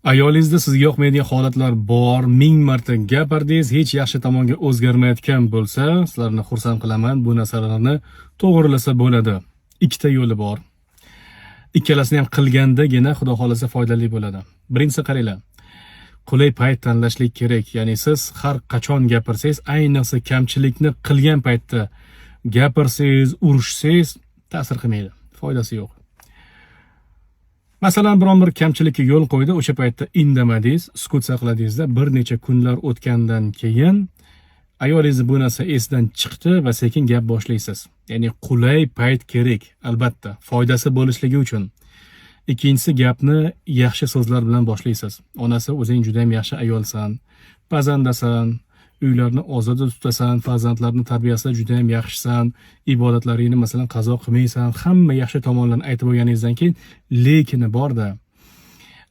Ayolingizda sizga yoqmaydigan holatlar bor, 1000 marta gapirdingiz, hech yaxshi tomonga o'zgarmayotgan bo'lsa, sizlarni xursand qilaman. Bu narsalarni to'g'rilasa bo'ladi. Ikkita yo'li bor. Ikkalasini ham qilgandagina Xudo xolasa foydali bo'ladi. Birinchisi qaranglar. Qulay payt tanlashlik kerak. Ya'ni siz har qachon gapirsangiz, ayniqsa kamchilikni qilgan paytda gapirsangiz, urishsangiz ta'sir qilmaydi. Foydasi yo'q. Masalan, biron bir kamchilikka yo'l qo'ydi, o'sha paytda indamadingiz, sukut saqladingizda, bir necha kunlar o'tgandan keyin ayolingiz bu narsa esdan chiqdi va sekin gap boshlaysiz. Ya'ni qulay payt kerak, albatta, foydasi bo'lishligi uchun. Ikkinchisi, gapni yaxshi so'zlar bilan boshlaysiz. Onasi, o'zing juda ham yaxshi ayolsan, pazandasan, uylarni ozoda tutasan, farzandlarni tarbiyasida juda ham yaxshisan, ibodatlaringni masalan qazo qilmaysan, hamma yaxshi tomonlarni aytib bo'lganingizdan keyin lekini borda.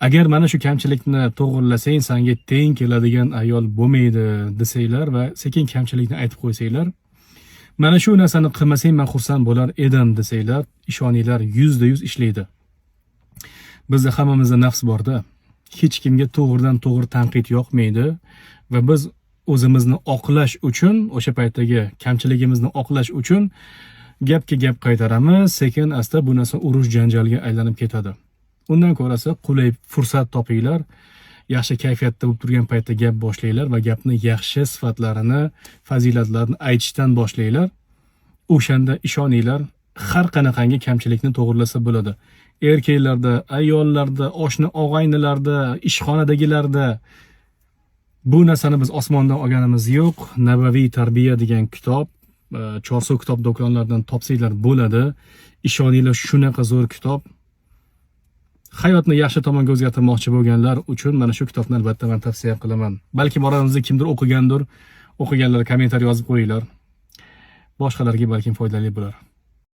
Agar mana shu kamchilikni to'g'rilasang, senga teng keladigan ayol bo'lmaydi desanglar va sekin kamchilikni aytib qo'ysanglar, mana shu narsani qilmasang men xursand bo'lar edim desanglar, ishoninglar 100% ishlaydi. Bizda hammamizda nafs borda. Hech kimga to'g'ridan-to'g'ri tanqid yoqmaydi va biz o'zimizni oqlash uchun, o'sha paytdagi kamchiligimizni oqlash uchun gapga gap qaytaramiz, sekin asta bu narsa urush janjalga aylanib ketadi. Undan ko'rasa qulay fursat topinglar, yaxshi kayfiyatda bo'lib turgan paytda gap boshlanglar va gapni yaxshi sifatlarini, fazilatlarini aytishdan boshlanglar. O'shanda ishoninglar, har qanaqangi kamchilikni to'g'rilasa bo'ladi. Erkaklarda, ayollarda, oshna og'aynilarda, ishxonadagilarda bu narsani biz osmondan olganimiz yo'q. Nabaviy tarbiya degan kitob, Chorsu kitob do'konlaridan topsanglar bo'ladi. Ishoninglar, shunaqa zo'r kitob. Hayotni yaxshi tomonga o'zgartirmoqchi bo'lganlar uchun mana shu kitobni albatta men tavsiya qilaman. Balki oramizda kimdir o'qiganlar kommentariy yozib qo'yinglar. Boshqalarga balki foydali bo'lar.